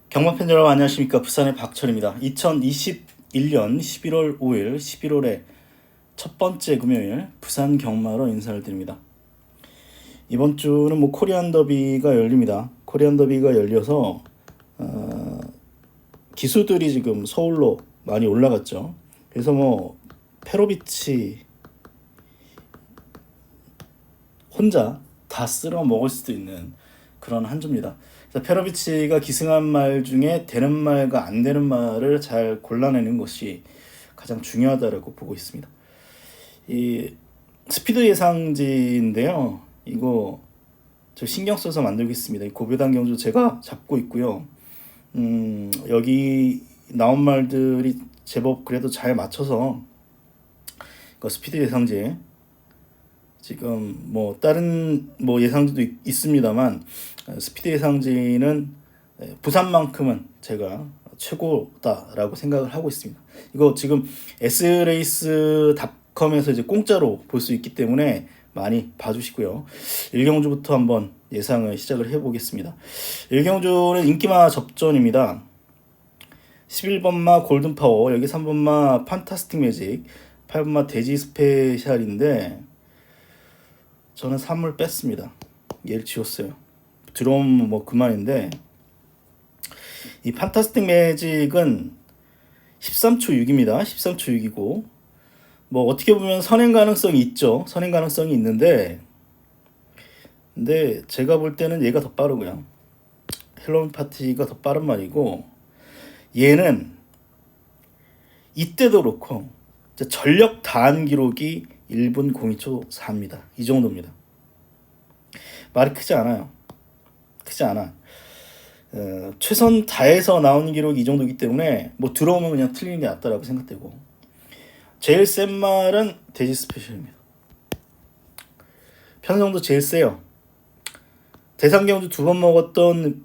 경마팬 여러분 안녕하십니까. 부산의 박철입니다. 2021년 11월 5일 11월의 첫 번째 금요일 부산 경마로 인사를 드립니다. 이번 주는 코리안 더비가 열립니다. 코리안 더비가 열려서 기수들이 지금 서울로 많이 올라갔죠. 그래서 페로비치 혼자 다 쓸어 먹을 수도 있는 그런 한 주입니다. 그래서 페로비치가 기승한 말 중에 되는 말과 안 되는 말을 잘 골라내는 것이 가장 중요하다고 보고 있습니다. 이 스피드 예상지인데요. 이거 저 신경 써서 만들고 있습니다. 이 고배당 경주 제가 잡고 있고요. 여기 나온 말들이 제법 그래도 잘 맞춰서 그 스피드 예상지 지금 다른 예상지도 있습니다만 스피드 예상지는 부산만큼은 제가 최고다라고 생각을 하고 있습니다. 이거 지금 srace.com에서 이제 공짜로 볼 수 있기 때문에 많이 봐주시고요. 1경주부터 한번 예상을 시작을 해보겠습니다. 1경주는 인기마 접전입니다. 11번마 골든파워, 여기 3번마 판타스틱 매직, 8번마 돼지 스페셜인데 저는 3을 뺐습니다. 얘를 지웠어요. 들어오면 그만인데 이 판타스틱 매직은 13초 6입니다. 13초 6이고 어떻게 보면 선행 가능성이 있죠. 선행 가능성이 있는데 근데 제가 볼 때는 얘가 더 빠르고요. 헬로윈 파티가 더 빠른 말이고 얘는 이때도 그렇고 전력 다한 기록이 1분 02초 4입니다. 이 정도입니다. 말이 크지 않아요. 크지 않아. 최선 다해서 나온 기록이 이 정도이기 때문에 들어오면 그냥 틀리는 게 낫다라고 생각되고 제일 센 말은 돼지 스페셜입니다. 편성도 제일 세요. 대상경주 2번 먹었던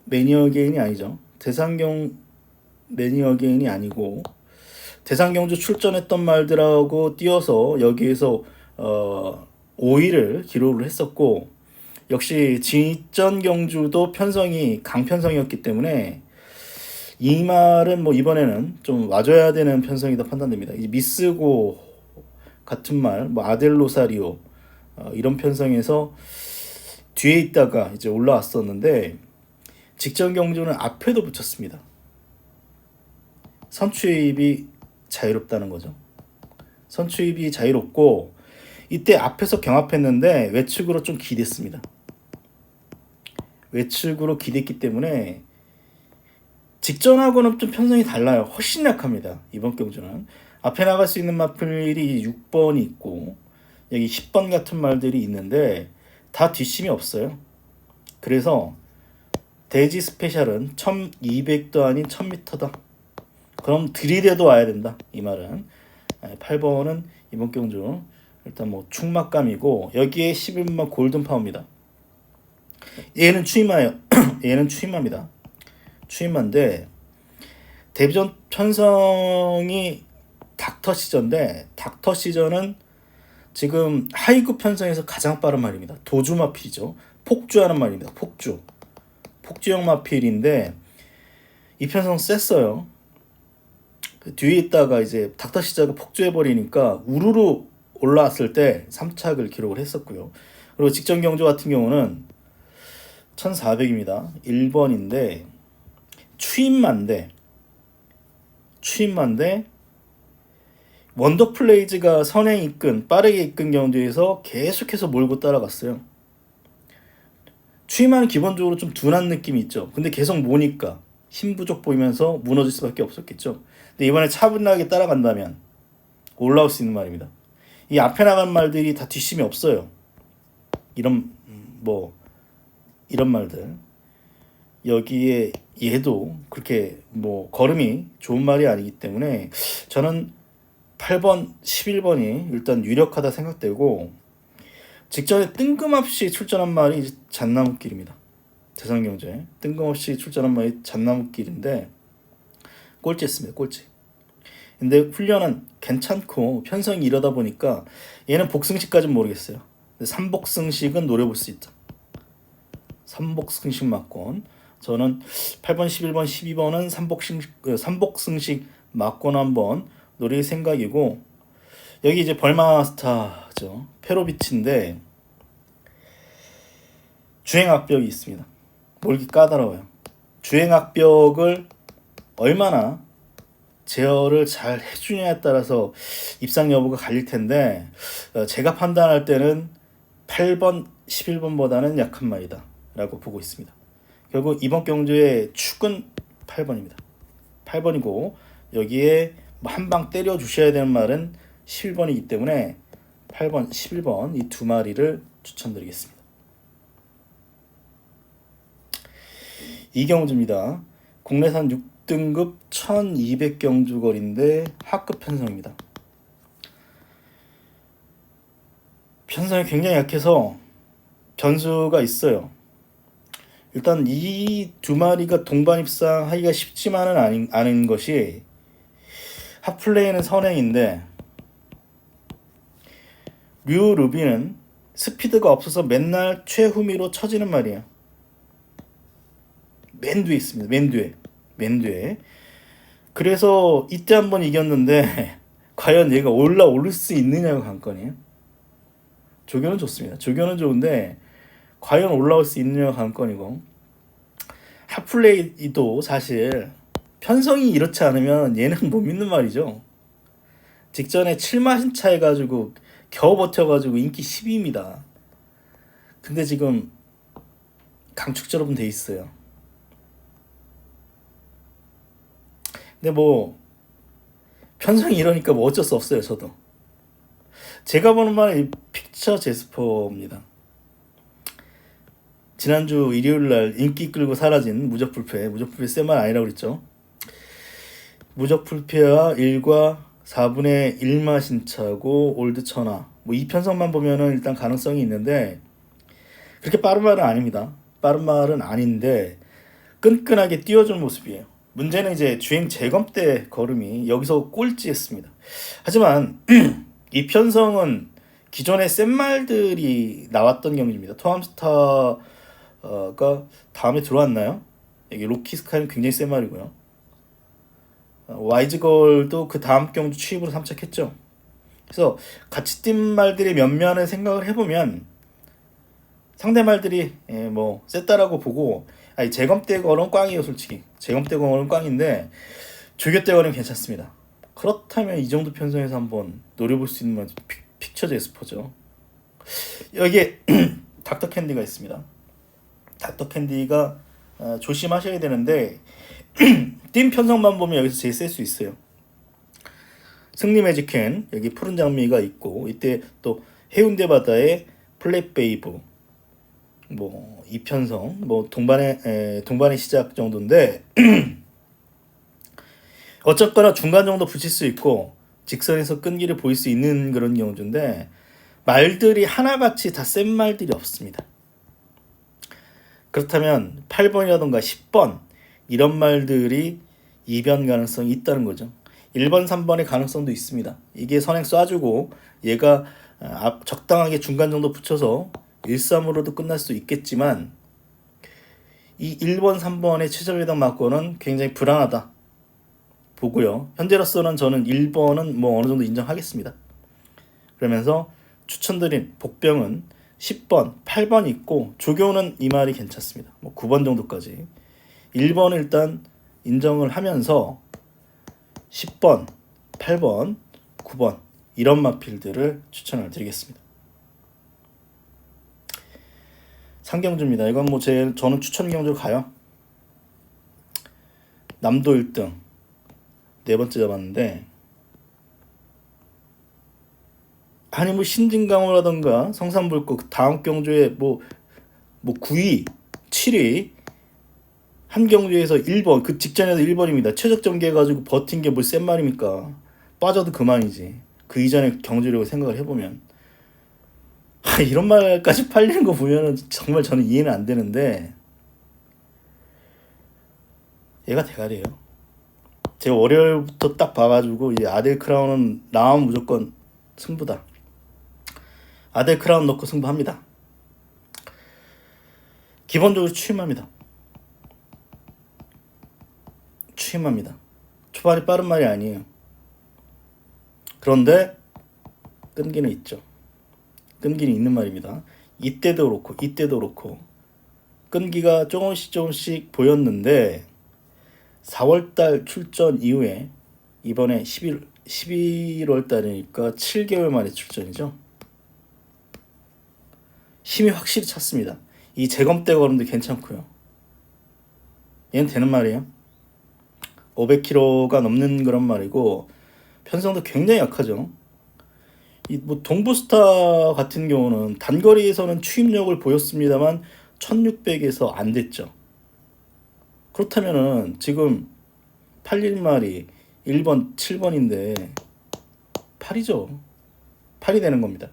매니어게인이 아니죠. 매니어게인이 아니고 대상경주 출전했던 말들하고 띄어서 여기에서 5위를 기록을 했었고 역시 진전 경주도 편성이 강편성이었기 때문에 이 말은 이번에는 좀 와줘야 되는 편성이다 판단됩니다. 이제 미스고 같은 말, 아델로사리오 이런 편성에서 뒤에 있다가 이제 올라왔었는데 직전 경주는 앞에도 붙였습니다. 선추입이 자유롭다는 거죠. 선추입이 자유롭고 이때 앞에서 경합했는데 외측으로 좀 기댔습니다. 외측으로 기댔기 때문에 직전하고는 좀 편성이 달라요. 훨씬 약합니다. 이번 경주는 앞에 나갈 수 있는 마필이 6번이 있고 여기 10번 같은 말들이 있는데 다 뒷심이 없어요. 그래서 돼지 스페셜은 1200도 아닌 1000m다. 그럼 들이대도 와야 된다. 이 말은 8번은 이번 경주 일단 충막감이고 여기에 11번 골든파워입니다. 얘는 추임마예요. 얘는 추임마입니다. 추임마인데 데뷔전 편성이 닥터 시전인데 닥터 시전은 지금 하이급 편성에서 가장 빠른 말입니다. 도주 마필이죠. 폭주하는 말입니다. 폭주형 마필인데 이 편성 셌어요. 그 뒤에 있다가 이제 닥터 시자가 폭주해버리니까 우르르 올라왔을 때 3착을 기록을 했었고요. 그리고 직전 경주 같은 경우는 1400입니다. 1번인데 추임마인데 원더플레이즈가 빠르게 이끈 경주에서 계속해서 몰고 따라갔어요. 추임마는 기본적으로 좀 둔한 느낌이 있죠. 근데 계속 모니까 힘 부족 보이면서 무너질 수밖에 없었겠죠. 근데 이번에 차분하게 따라간다면 올라올 수 있는 말입니다. 이 앞에 나간 말들이 다 뒷심이 없어요. 이런 말들. 여기에 얘도 그렇게 걸음이 좋은 말이 아니기 때문에 저는 8번, 11번이 일단 유력하다 생각되고 직전에 뜬금없이 출전한 말이 이제 잣나무길입니다. 대상경주에 뜬금없이 출전한 말이 잣나무길인데 꼴찌했습니다. 꼴찌. 근데 훈련은 괜찮고 편성이 이러다 보니까 얘는 복승식까지는 모르겠어요. 근데 삼복승식은 노려볼 수 있다. 삼복승식 막권. 저는 8번, 11번, 12번은 삼복승식 막권 한번 노릴 생각이고, 여기 이제 벌마스타죠. 페로비치인데 주행압벽이 있습니다. 몰기 까다로워요. 주행압벽을 얼마나 제어를 잘 해주냐에 따라서 입상 여부가 갈릴 텐데, 제가 판단할 때는 8번, 11번보다는 약한 말이다 라고 보고 있습니다. 결국 이번 경주의 축은 8번입니다. 8번이고 여기에 뭐 한 방 때려 주셔야 되는 말은 11번이기 때문에 8번, 11번 이 두 마리를 추천드리겠습니다. 이 경주입니다. 국내산 6등급 1200경주 거리인데 하급 편성입니다. 편성이 굉장히 약해서 변수가 있어요. 일단 이 두 마리가 동반 입상하기가 쉽지만은 않은 것이, 핫플레이는 선행인데 류루비는 스피드가 없어서 맨날 최후미로 쳐지는 말이에요. 맨 뒤에 있습니다. 맨 뒤에. 그래서 이때 한번 이겼는데 과연 얘가 올라올 수 있느냐가 관건이에요. 조교는 좋습니다. 조교는 좋은데 과연 올라올 수 있느냐가 관건이고, 핫플레이도 사실 편성이 이렇지 않으면 얘는 못 믿는 말이죠. 직전에 7마신 차 해가지고 겨우 버텨가지고 인기 10위입니다. 근데 지금 강축절업은 돼 있어요. 근데 뭐 편성이 이러니까 뭐 어쩔 수 없어요. 저도 제가 보는 말은 픽처 제스퍼입니다. 지난주 일요일날 인기 끌고 사라진 무적불패 센 말 아니라고 그랬죠. 무적불패와 1과 4분의 1마신 차고 올드 천하, 뭐 이 편성만 보면은 일단 가능성이 있는데 그렇게 빠른 말은 아닙니다. 빠른 말은 아닌데 끈끈하게 뛰어준 모습이에요. 문제는 이제 주행 재검 때 걸음이 여기서 꼴찌했습니다. 하지만 이 편성은 기존의 센 말들이 나왔던 경기입니다. 토암스타가 다음에 들어왔나요? 여기 로키스카이는 굉장히 센 말이고요. 와이즈걸도 그 다음 경주 취입으로 참착했죠. 그래서 같이 뛴 말들의 면면을 생각을 해보면 상대 말들이 뭐 셌다라고 보고, 아니 재검 때 걸은 꽝이에요. 솔직히 재검 때 걸은 꽝인데 조교 때 걸은 괜찮습니다. 그렇다면 이 정도 편성에서 한번 노려볼 수 있는 건 픽처 제스퍼죠. 여기에 닥터 캔디가 있습니다. 닥터 캔디가 조심하셔야 되는데 팀 편성만 보면 여기서 제일 셀 수 있어요. 승리 매직캔, 여기 푸른 장미가 있고, 이때 또 해운대 바다의 플랫베이브, 뭐 이편성, 뭐 동반의 시작 정도인데 어쨌거나 중간 정도 붙일 수 있고 직선에서 끈기를 보일 수 있는 그런 경주인데, 말들이 하나같이 다 센 말들이 없습니다. 그렇다면 8번이라던가 10번 이런 말들이 이변 가능성이 있다는 거죠. 1번, 3번의 가능성도 있습니다. 이게 선행 쏴주고 얘가 적당하게 중간 정도 붙여서 1-3으로도 끝날 수 있겠지만, 이 1번, 3번의 최저배당 막고는 굉장히 불안하다 보고요. 현재로서는 저는 1번은 뭐 어느 정도 인정하겠습니다. 그러면서 추천드린 복병은 10번, 8번 있고 조교는 이 말이 괜찮습니다. 뭐 9번 정도까지. 1번은 일단 인정을 하면서 10번, 8번, 9번 이런 마필드를 추천을 드리겠습니다. 상경주입니다. 이건 뭐 저는 추천 경주로 가요. 남도 1등 네 번째 잡았는데, 아니 뭐 신진강호라던가 성산불꽃 다음 경주에 뭐 9위, 7위 한 경주에서 1번, 그 직전에도 1번입니다. 최적 전개해가지고 버틴 게 뭘 센 말입니까? 빠져도 그만이지. 그 이전의 경주력을 생각을 해보면 이런 말까지 팔리는 거 보면은 정말 저는 이해는 안 되는데, 얘가 대가리예요. 제가 월요일부터 딱 봐가지고 이 아델 크라운은 나오면 무조건 승부다. 아델 크라운 넣고 승부합니다. 기본적으로 취임합니다. 초반이 빠른 말이 아니에요. 그런데 끈기는 있죠. 끈기는 있는 말입니다. 이때도 그렇고 끈기가 조금씩 보였는데 4월달 출전 이후에 이번에 11월달이니까 7개월 만에 출전이죠. 힘이 확실히 찼습니다. 이 재검대 걸음도 괜찮고요. 얘는 되는 말이에요. 500kg가 넘는 그런 말이고 편성도 굉장히 약하죠. 이 뭐 동부스타 같은 경우는 단거리에서는 추임력을 보였습니다만 1600에서 안 됐죠. 그렇다면은 지금 81마리 1번 7번인데 8이죠. 8이 되는 겁니다.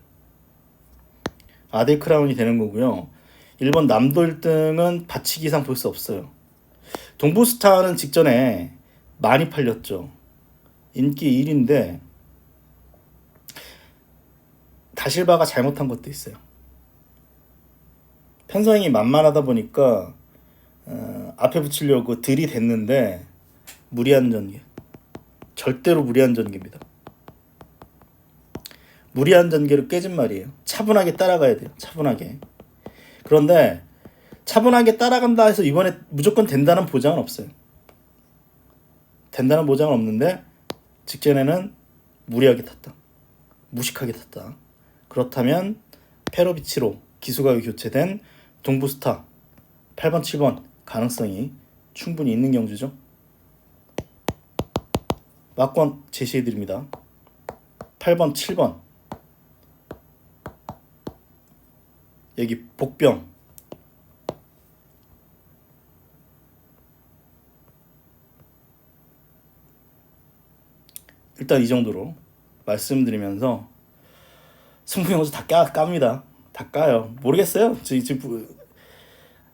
아델 크라운이 되는 거고요. 1번 남도 1등은 받치기 이상 볼 수 없어요. 동부스타는 직전에 많이 팔렸죠. 인기 1인데 다실바가 잘못한 것도 있어요. 편성이 만만하다 보니까 앞에 붙이려고 들이댔는데 무리한 전개. 절대로 무리한 전개입니다. 무리한 전개를 깨진 말이에요. 차분하게 따라가야 돼요. 차분하게. 그런데 차분하게 따라간다 해서 이번에 무조건 된다는 보장은 없어요. 된다는 보장은 없는데 직전에는 무리하게 탔다. 무식하게 탔다. 그렇다면 페로비치로 기수가 교체된 동부스타 8번 7번 가능성이 충분히 있는 경주죠. 막권 제시해드립니다. 8번 7번 여기 복병 일단 이 정도로 말씀드리면서 승부영수 다 깝니다. 다 까요. 모르겠어요. 지금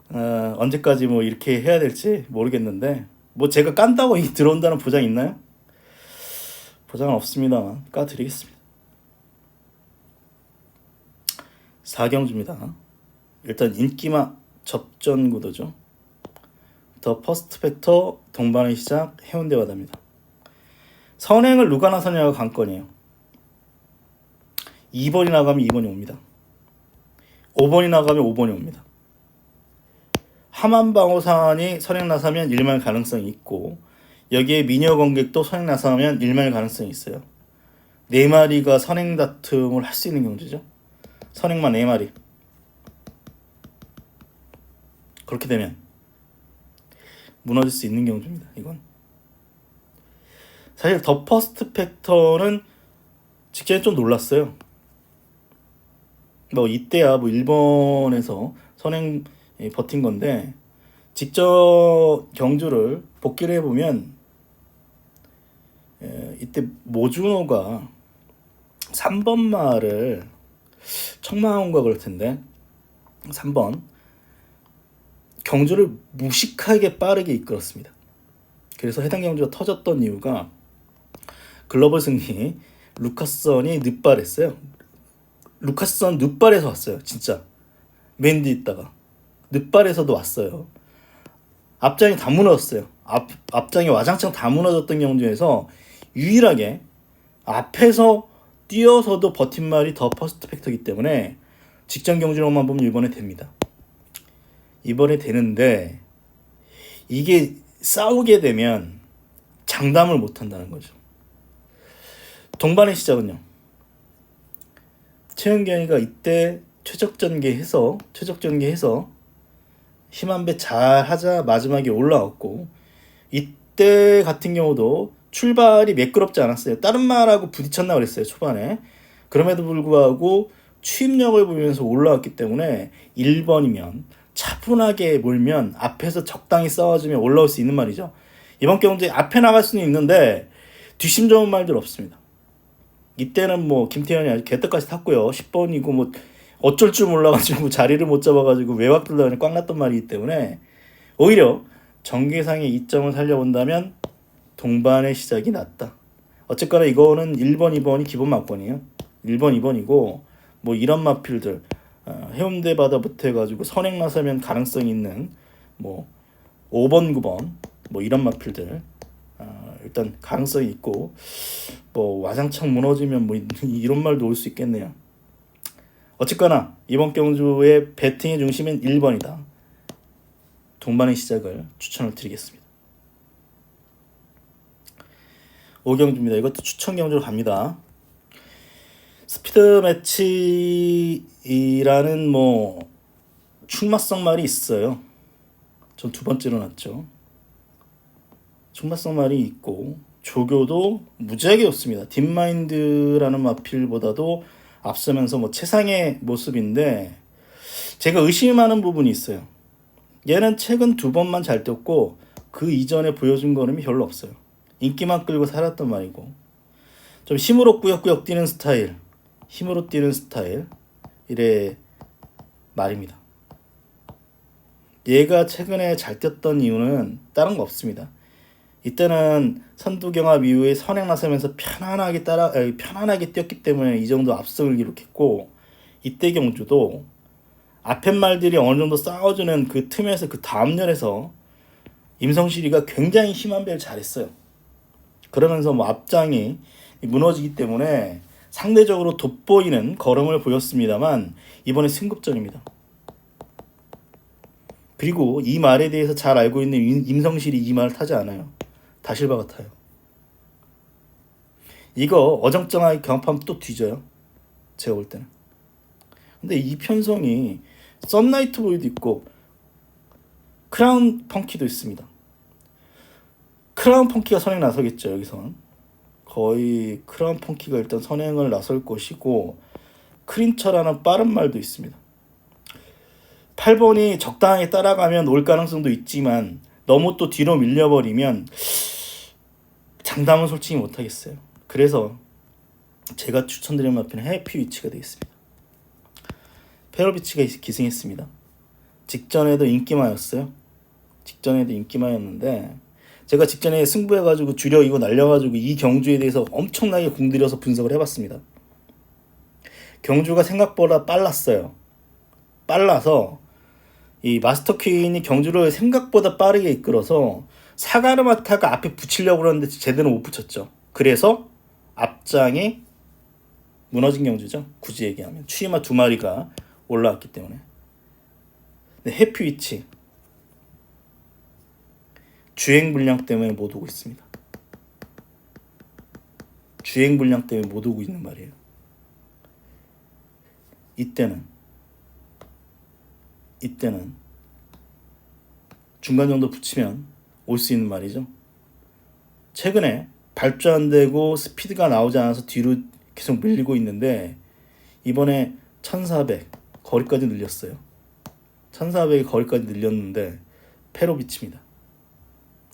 언제까지 뭐 이렇게 해야 될지 모르겠는데 뭐 제가 깐다고 들어온다는 보장 있나요? 보장은 없습니다만 까드리겠습니다. 4경주입니다. 일단 인기마 접전 구도죠. 더 퍼스트 팩터 동반의 시작 해운대 바다입니다. 선행을 누가 나서냐가 관건이에요. 2번이 나가면 2번이 옵니다. 5번이 나가면 5번이 옵니다. 함안방호산이 선행 나서면 1말 가능성이 있고 여기에 미녀건객도 선행 나서면 1말 가능성이 있어요. 4마리가 선행 다툼을 할 수 있는 경주죠. 선행만 4마리. 그렇게 되면 무너질 수 있는 경주입니다. 이건 사실 더 퍼스트 팩터는 직전에 좀 놀랐어요. 뭐 이때야 뭐 1번에서 선행 버틴 건데 직전 경주를 복기를 해보면 이때 모준호가 3번 말을 청마원과 그럴 텐데 3번 경주를 무식하게 빠르게 이끌었습니다. 그래서 해당 경주가 터졌던 이유가 글로벌 승리 루카슨이 늦발했어요. 루카슨 늦발에서 왔어요. 진짜 맨 뒤에 있다가 늦발에서도 왔어요. 앞장이 다 무너졌어요. 앞장이 와장창 다 무너졌던 경주에서 유일하게 앞에서 뛰어서도 버틴 말이 더 퍼스트 팩터이기 때문에 직전 경주로만 보면 이번에 됩니다. 이번에 되는데 이게 싸우게 되면 장담을 못한다는 거죠. 동반의 시작은요. 최은경이가 이때 최적전개해서 힘한 배 잘 하자 마지막에 올라왔고 이때 같은 경우도 출발이 매끄럽지 않았어요. 다른 말하고 부딪혔나 그랬어요. 초반에. 그럼에도 불구하고 추임력을 보이면서 올라왔기 때문에 1번이면 차분하게 몰면 앞에서 적당히 싸워주면 올라올 수 있는 말이죠. 이번 경주에 앞에 나갈 수는 있는데 뒷심 좋은 말들 없습니다. 이때는 뭐 김태현이 아주 개떡까지 탔고요. 10번이고 뭐 어쩔 줄 몰라가지고 자리를 못 잡아가지고 외곽 들다가 꽉 났던 말이기 때문에 오히려 전개상의 이점을 살려본다면 동반의 시작이 낮다. 어쨌거나 이거는 1번, 2번이 기본 막번이에요. 1번, 2번이고 뭐 이런 마필들 해운대 바다부터 해가지고 선행 나서면 가능성이 있는 뭐 5번, 9번 뭐 이런 마필들 일단 가능성이 있고 뭐 와장창 무너지면 뭐 이런 말도 올 수 있겠네요. 어쨌거나 이번 경주의 배팅의 중심은 1번이다. 동반의 시작을 추천을 드리겠습니다. 5경주입니다. 이것도 추천 경주로 갑니다. 스피드 매치라는 뭐 충마성 말이 있어요. 전 두 번째로 놨죠. 충마성 말이 있고 조교도 무지하게 좋습니다. 딥마인드라는 마필보다도 앞서면서 뭐 최상의 모습인데 제가 의심하는 부분이 있어요. 얘는 최근 2번만 잘 뛰었고 그 이전에 보여준 거는 별로 없어요. 인기만 끌고 살았단 말이고 좀 힘으로 꾸역꾸역 뛰는 스타일, 힘으로 뛰는 스타일 이래 말입니다. 얘가 최근에 잘 뛰었던 이유는 다른 거 없습니다. 이때는 선두경합 이후에 선행 나서면서 편안하게 뛰었기 때문에 이 정도 압승을 기록했고 이때 경주도 앞에 말들이 어느 정도 싸워주는 그 틈에서 그 다음 열에서 임성실이가 굉장히 힘한 배를 잘했어요. 그러면서 뭐 앞장이 무너지기 때문에 상대적으로 돋보이는 걸음을 보였습니다만 이번에 승급전입니다. 그리고 이 말에 대해서 잘 알고 있는 임성실이 이 말을 타지 않아요. 다실바가 타요. 이거 어정쩡하게 경합하면 또 뒤져요. 제가 볼 때는. 근데 이 편성이 썬라이트 보이도 있고 크라운 펑키도 있습니다. 크라운 펑키가 선행 나서겠죠. 여기선 거의 크라운 펑키가 일단 선행을 나설 것이고 크린처라는 빠른 말도 있습니다. 8번이 적당하게 따라가면 올 가능성도 있지만 너무 또 뒤로 밀려버리면 장담은 솔직히 못하겠어요. 그래서 제가 추천드리는 마필은 해피위치가 되겠습니다. 페로비치가 기승했습니다. 직전에도 인기마였어요. 직전에도 인기마였는데 제가 직전에 승부해가지고 주력 이거 날려가지고 이 경주에 대해서 엄청나게 공들여서 분석을 해봤습니다. 경주가 생각보다 빨랐어요. 빨라서 이 마스터 퀸이 경주를 생각보다 빠르게 이끌어서 사가르마타가 앞에 붙이려고 그러는데 제대로 못 붙였죠. 그래서 앞장이 무너진 경주죠. 굳이 얘기하면 추이마 2마리가 올라왔기 때문에. 네, 해피위치 주행불량 때문에 못 오고 있습니다. 주행불량 때문에 못 오고 있는 말이에요. 이때는 중간 정도 붙이면 올 수 있는 말이죠. 최근에 발주 안 되고 스피드가 나오지 않아서 뒤로 계속 밀리고 있는데 이번에 1400 거리까지 늘렸어요. 1400의 거리까지 늘렸는데 페로비치입니다.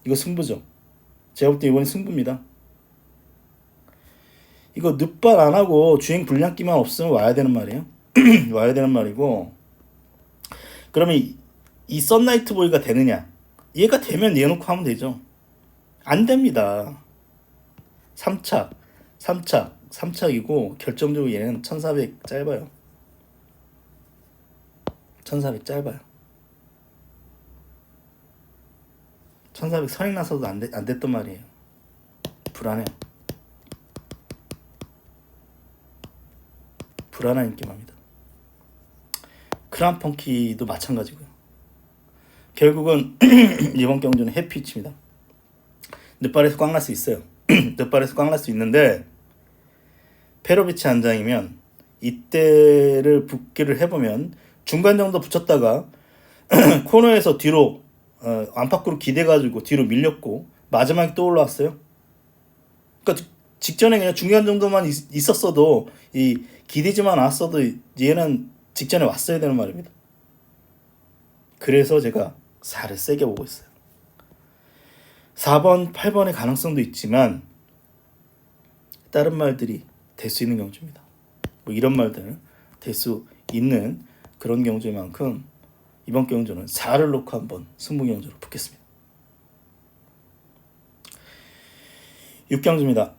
이거 승부죠. 제가 볼 때 이번에 승부입니다. 이거 늦발 안 하고 주행 불량기만 없으면 와야 되는 말이에요. 와야 되는 말이고 그러면 이 썬라이트 보이가 되느냐? 얘가 되면 내놓고 하면 되죠. 안 됩니다. 3착이고 결정적으로 얘는 1400 짧아요. 1400 짧아요. 1400 선행 나서도 안 됐단 말이에요. 불안해요. 불안한 인기입니다. 크라운 펑키도 마찬가지고요. 결국은 이번 경주는 해피위치입니다. 늦발에서 꽝 날 수 있어요. 늦발에서 꽝 날 수 있는데 페로비치 한 장이면 이때를 붙기를 해보면 중간 정도 붙였다가 코너에서 뒤로 안팎으로 기대가지고 뒤로 밀렸고 마지막에 또 올라왔어요. 그러니까 직전에 그냥 중간 정도만 있었어도 이 기대지만 않았어도 얘는 직전에 왔어야 되는 말입니다. 그래서 제가 4를 세게 보고 있어요. 4번, 8번의 가능성도 있지만 다른 말들이 될 수 있는 경주입니다. 뭐 이런 말들 될 수 있는 그런 경주인 만큼 이번 경주는 4를 놓고 한번 승부 경주로 붙겠습니다. 6경주입니다.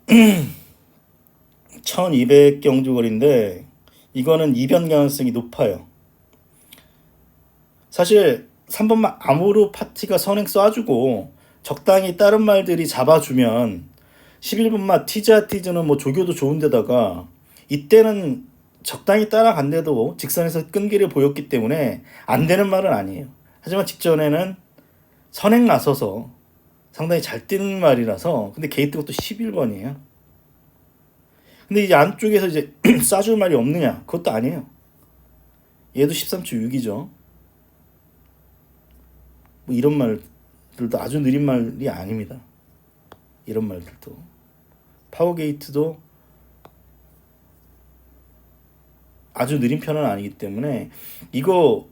1200경주 거리인데 이거는 이변 가능성이 높아요. 사실 3번만 아모르 파티가 선행 쏴주고 적당히 다른 말들이 잡아주면 11번만 티즈아티즈는 뭐 조교도 좋은데다가 이때는 적당히 따라간데도 직선에서 끈기를 보였기 때문에 안 되는 말은 아니에요. 하지만 직전에는 선행 나서서 상당히 잘 뛰는 말이라서 근데 게이트가 또 11번이에요. 근데 이제 안쪽에서 이제 쏴줄 말이 없느냐? 그것도 아니에요. 얘도 13초 6이죠. 뭐 이런 말들도 아주 느린 말이 아닙니다. 이런 말들도 파워게이트도 아주 느린 편은 아니기 때문에 이거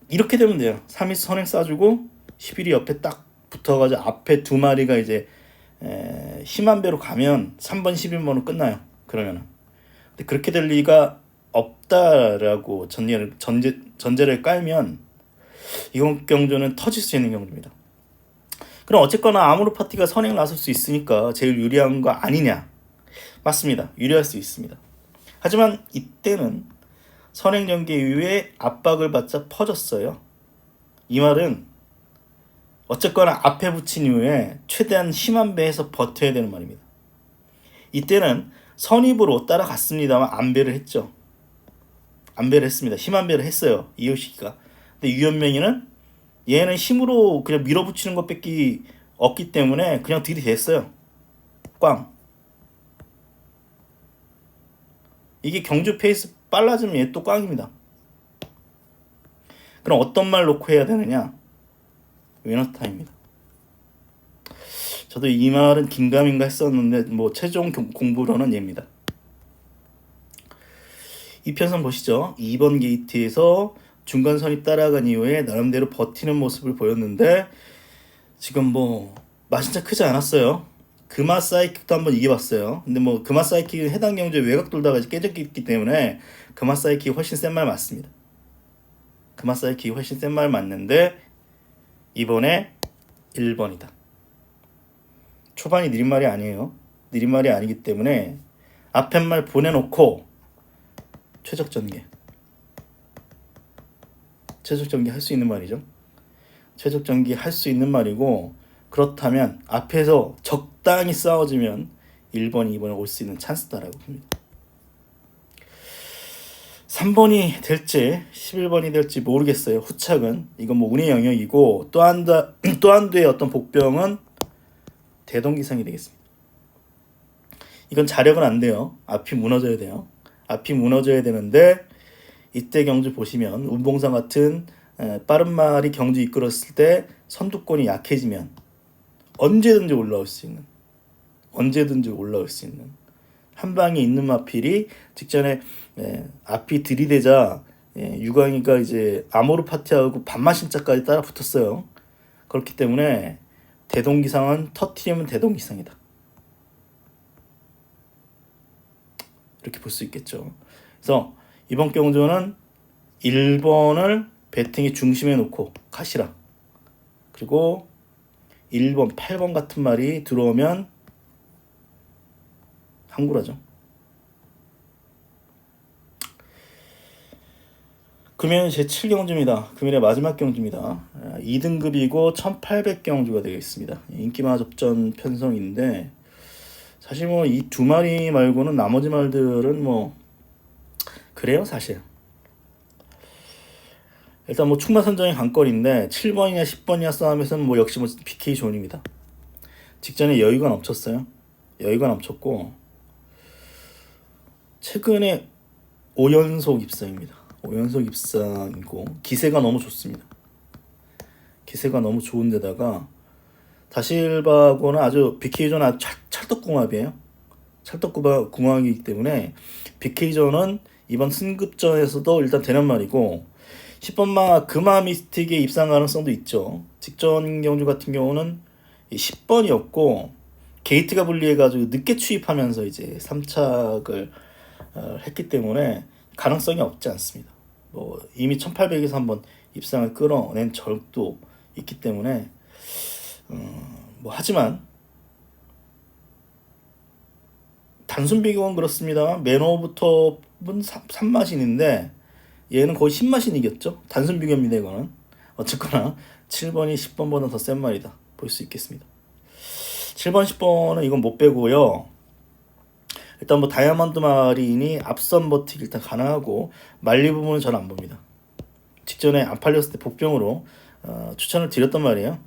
이렇게 되면 돼요. 3위 선행 쏴주고 11위 옆에 딱 붙어가지고 앞에 두 마리가 이제 힘한 배로 가면 3번 11번은 끝나요. 그러면은 근데 그렇게 될 리가 없다라고 전제를 깔면 이번 경주는 터질 수 있는 경주입니다. 그럼 어쨌거나 아모르 파티가 선행 나설 수 있으니까 제일 유리한 거 아니냐? 맞습니다. 유리할 수 있습니다. 하지만 이때는 선행 전개 이후에 압박을 받자 퍼졌어요. 이 말은 어쨌거나 앞에 붙인 이후에 최대한 힘한 배에서 버텨야 되는 말입니다. 이때는 선입으로 따라갔습니다만 안배를 했죠. 안배를 했습니다. 힘한 배를 했어요. 이효식이가. 근데 유현명이는 얘는 힘으로 그냥 밀어붙이는 것밖에 없기 때문에 그냥 들이댔어요. 꽝. 이게 경주 페이스 빨라지면 얘 또 꽝입니다. 그럼 어떤 말 놓고 해야 되느냐? 위너타입니다. 저도 이 말은 긴가민가 했었는데 뭐 최종 공부로는 얘입니다. 이 편선 보시죠. 2번 게이트에서 중간 선입 따라간 이후에 나름대로 버티는 모습을 보였는데 지금 뭐 맛인차 크지 않았어요. 금화 사이킥도 한번 이겨봤어요. 근데 뭐 금화 사이킥은 해당 경주에 외곽 돌다가 깨졌기 때문에 금화 사이킥이 훨씬 센 말 맞습니다. 금화 사이킥이 훨씬 센 말 맞는데 이번에 1번이다. 초반이 느린 말이 아니에요. 느린 말이 아니기 때문에 앞에 말 보내놓고 최적 전개 할 수 있는 말이죠. 최적 전개 할 수 있는 말이고 그렇다면 앞에서 적당히 싸워지면 1번, 2번에 올 수 있는 찬스다라고 봅니다. 3번이 될지 11번이 될지 모르겠어요. 후착은 이건 뭐 운의 영역이고 또 한 두의 어떤 복병은 대동기상이 되겠습니다. 이건 자력은 안 돼요. 앞이 무너져야 돼요. 앞이 무너져야 되는데 이때 경주 보시면 운봉상 같은 빠른 말이 경주 이끌었을 때 선두권이 약해지면 언제든지 올라올 수 있는 한 방에 있는 마필이 직전에 앞이 들이대자 유광이가 이제 아모르 파티하고 반마신자까지 따라 붙었어요. 그렇기 때문에 대동기상은 터트리면 대동기상이다. 이렇게 볼 수 있겠죠. 그래서 이번 경주는 1번을 배팅의 중심에 놓고 가시라. 그리고 1번, 8번 같은 말이 들어오면 항구라죠. 금연 제7경주입니다. 금연의 마지막 경주입니다. 2등급이고 1800경주가 되겠습니다. 인기마 접전 편성인데 사실 뭐 이 두 마리 말고는 나머지 말들은 뭐 그래요 사실. 일단 뭐 충마 선정의 관건인데 7번이냐 10번이냐 싸움에서는 뭐 역시 뭐 PK 존입니다. 직전에 여유가 넘쳤어요. 여유가 넘쳤고 최근에 5연속 입상입니다. 5연속 입상이고 기세가 너무 좋습니다. 기세가 너무 좋은데다가 다실바하고는 아주 BK존은 아주 찰떡궁합이에요. 찰떡궁합이기 때문에 BK존은 이번 승급전에서도 일단 되는 말이고 10번마 금화 미스틱의 입상 가능성도 있죠. 직전 경주 같은 경우는 10번이었고 게이트가 분리해가지고 늦게 추입하면서 이제 3착을 했기 때문에 가능성이 없지 않습니다. 뭐 이미 1800에서 한번 입상을 끌어낸 적도 있기 때문에 뭐 하지만 단순 비교는 그렇습니다. 매너부터는 3마신인데 얘는 거의 10마신 이겼죠. 단순 비교입니다. 이거는 어쨌거나 7번이 10번보다 더 센 말이다 볼 수 있겠습니다. 7번 10번은 이건 못 빼고요. 일단 뭐 다이아몬드 마린이 앞선 버티기 일단 가능하고 말리 부분은 저는 안 봅니다. 직전에 안 팔렸을 때 복병으로 추천을 드렸단 말이에요.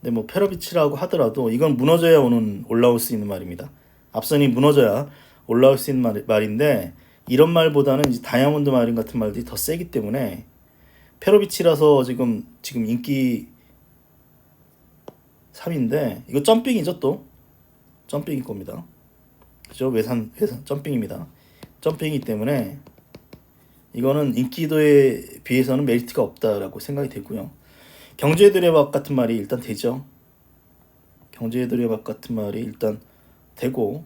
근데 뭐 페러비치라고 하더라도 이건 무너져야 올라올 수 있는 말입니다. 앞선이 무너져야 올라올 수 있는 말인데 이런 말보다는 이제 다이아몬드 마린 같은 말들이 더 세기 때문에 페러비치라서 지금 인기 3인데 이거 점핑이죠. 또 점핑일 겁니다. 그죠? 외산 점핑입니다. 점핑이기 때문에 이거는 인기도에 비해서는 메리트가 없다라고 생각이 되고요. 경주의 두레박 같은 말이 일단 되죠. 경주의 두레박 같은 말이 일단 되고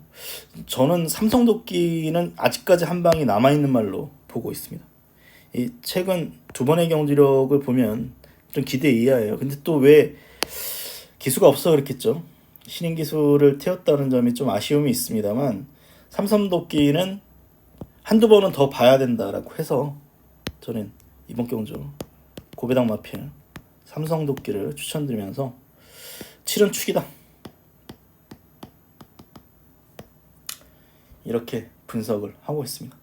저는 삼성도끼는 아직까지 한 방이 남아있는 말로 보고 있습니다. 이 최근 두 번의 경주력을 보면 좀 기대 이하예요. 근데 또 왜 기수가 없어 그랬겠죠. 신인 기수를 태웠다는 점이 좀 아쉬움이 있습니다만 삼성도끼는 한두 번은 더 봐야 된다라고 해서 저는 이번 경주 고배당 마필 삼성도끼를 추천드리면서 7은 축이다 이렇게 분석을 하고 있습니다.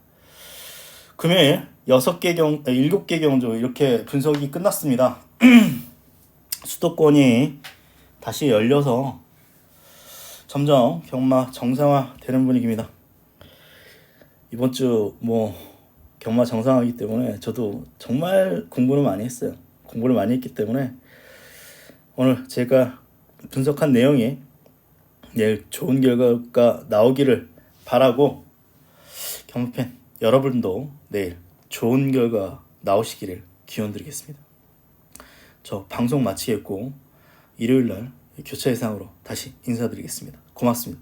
금요일 7개 경주 이렇게 분석이 끝났습니다. 수도권이 다시 열려서 점점 경마 정상화되는 분위기입니다. 이번 주 뭐 경마 정상화이기 때문에 저도 정말 공부를 많이 했어요. 공부를 많이 했기 때문에 오늘 제가 분석한 내용이 내일 좋은 결과가 나오기를 바라고 경마팬 여러분도 내일 좋은 결과 나오시기를 기원드리겠습니다. 저 방송 마치겠고 일요일날 교차 예상으로 다시 인사드리겠습니다. 고맙습니다.